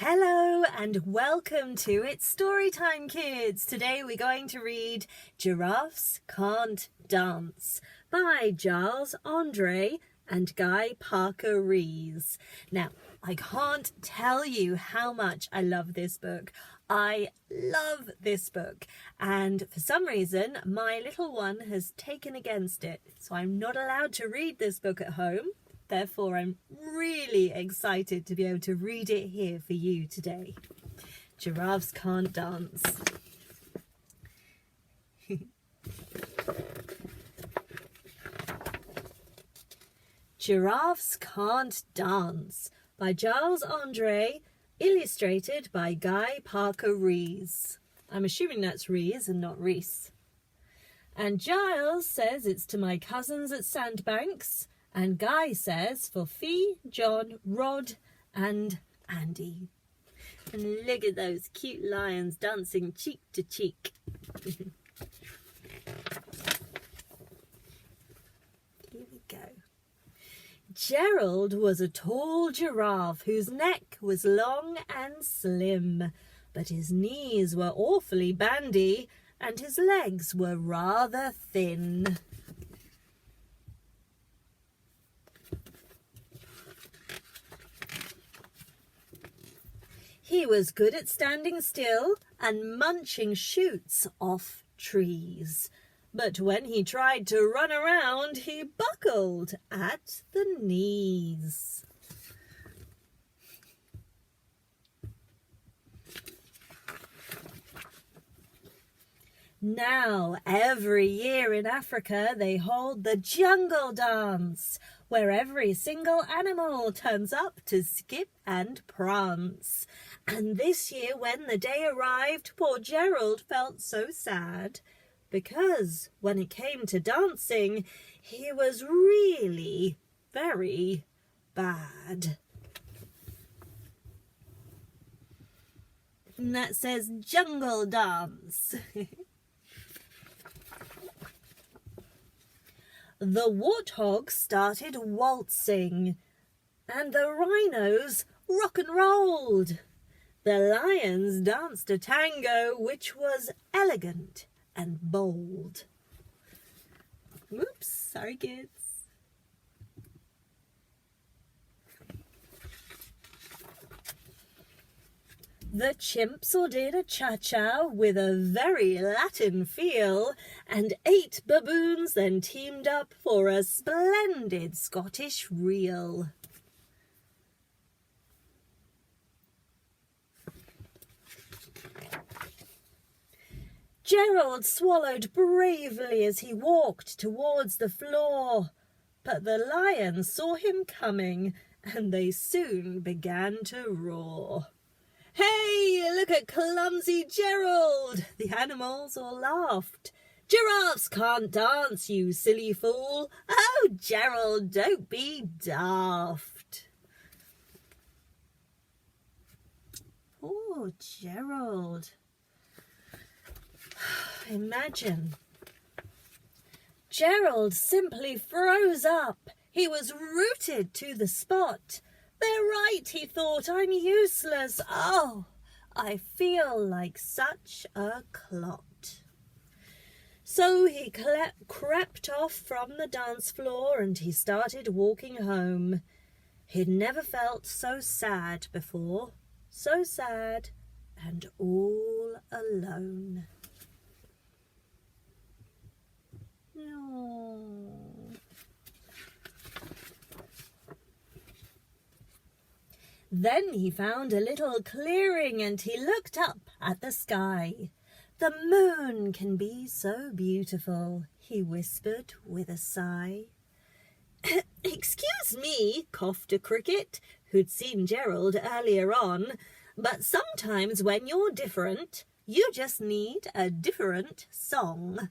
Hello and welcome to It's Storytime Kids. Today we're going to read Giraffes Can't Dance by Giles, Andreae and Parker-Rees. Now, I can't tell you how much I love this book. I love this book, and for some reason my little one has taken against it, so I'm not allowed to read this book at home. Therefore, I'm really excited to be able to read it here for you today. Giraffes Can't Dance. Giraffes Can't Dance by Giles Andreae, illustrated by Parker-Rees. I'm assuming that's Rees and not Reese. And Giles says it's to my cousins at Sandbanks. And Guy says for Fee, John, Rod and Andy. And look at those cute lions dancing cheek to cheek. Here we go. Gerald was a tall giraffe whose neck was long and slim, but his knees were awfully bandy and his legs were rather thin. He was good at standing still and munching shoots off trees. But when he tried to run around, he buckled at the knees. Now, every year in Africa, they hold the jungle dance, where every single animal turns up to skip and prance. And this year, when the day arrived, poor Gerald felt so sad, because when it came to dancing, he was really very bad. And that says jungle dance. The warthogs started waltzing, and the rhinos rock and rolled. The lions danced a tango which was elegant and bold. Oops, sorry kids. The chimps all did a cha-cha with a very Latin feel, and 8 baboons then teamed up for a splendid Scottish reel. Gerald swallowed bravely as he walked towards the floor, but the lions saw him coming, and they soon began to roar. "Hey, look at clumsy Gerald!" The animals all laughed. "Giraffes can't dance, you silly fool! Oh, Gerald, don't be daft!" Poor Gerald. Imagine. Gerald simply froze up. He was rooted to the spot. "They're right," he thought. "I'm useless. Oh, I feel like such a clot." So he crept off from the dance floor and he started walking home. He'd never felt so sad before. So sad and all alone. No. Then he found a little clearing and he looked up at the sky. "The moon can be so beautiful," he whispered with a sigh. "Excuse me," coughed a cricket, who'd seen Gerald earlier on, "but sometimes when you're different, you just need a different song."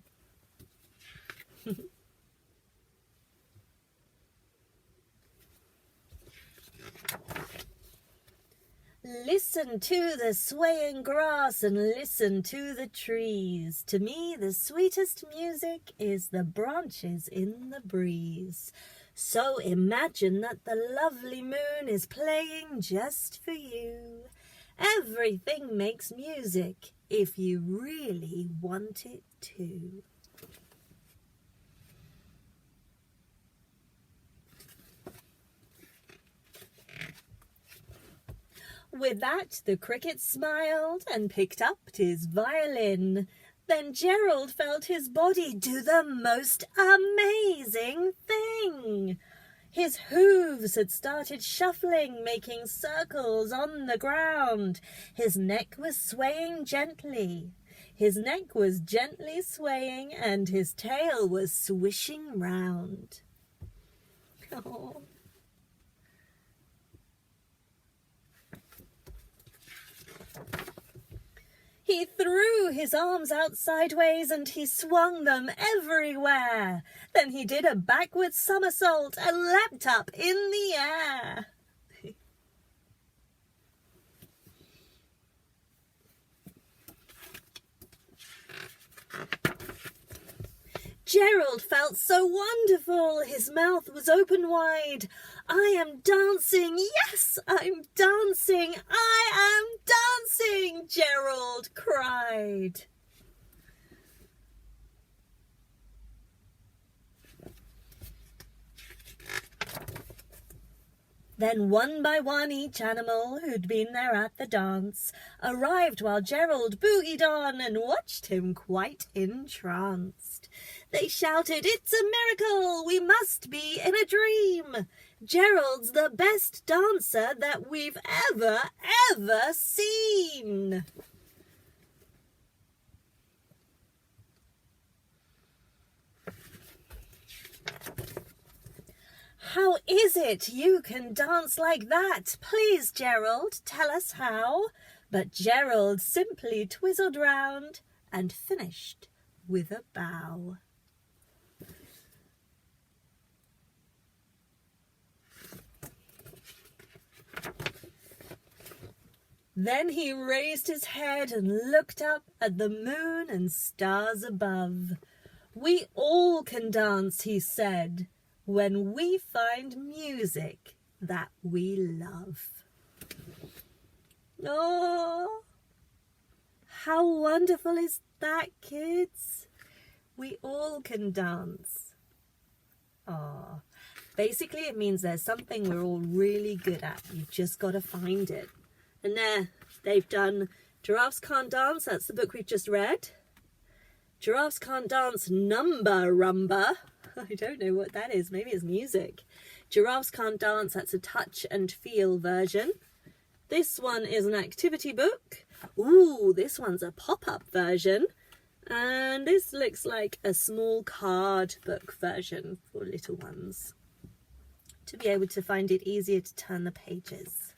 Listen to the swaying grass and listen to the trees. To me, the sweetest music is the branches in the breeze. So imagine that the lovely moon is playing just for you. Everything makes music if you really want it to. With that, the cricket smiled and picked up his violin. Then Gerald felt his body do the most amazing thing. His hooves had started shuffling, making circles on the ground. His neck was swaying gently. His neck was gently swaying, and his tail was swishing round. Oh. He threw his arms out sideways and he swung them everywhere. Then he did a backward somersault and leapt up in the air. Gerald felt so wonderful. His mouth was open wide. I am dancing. Yes, I'm dancing. I am dancing, Gerald cried. Then one by one each animal who'd been there at the dance arrived while Gerald boogied on and watched him quite entranced. They shouted, "It's a miracle! We must be in a dream! Gerald's the best dancer that we've ever seen!" "How is it you can dance like that? Please, Gerald, tell us how." But Gerald simply twizzled round and finished with a bow. Then he raised his head and looked up at the moon and stars above. "We all can dance," he said, "when we find music that we love." Oh, how wonderful is that, kids? We all can dance. Oh, basically it means there's something we're all really good at. You've just got to find it. And there, they've done Giraffes Can't Dance. That's the book we've just read. Giraffes Can't Dance Number Rumba. I don't know what that is. Maybe it's music. Giraffes Can't Dance. That's a touch and feel version. This one is an activity book. Ooh, this one's a pop-up version. And this looks like a small card book version for little ones, to be able to find it easier to turn the pages.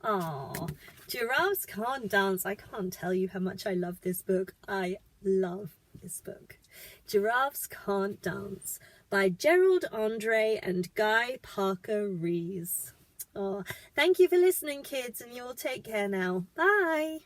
Oh, Giraffes Can't Dance. I can't tell you how much I love this book. I love this book. Giraffes Can't Dance by Gerald, Andreae and Guy Parker-Rees. Oh, thank you for listening, kids, and you all take care now. Bye.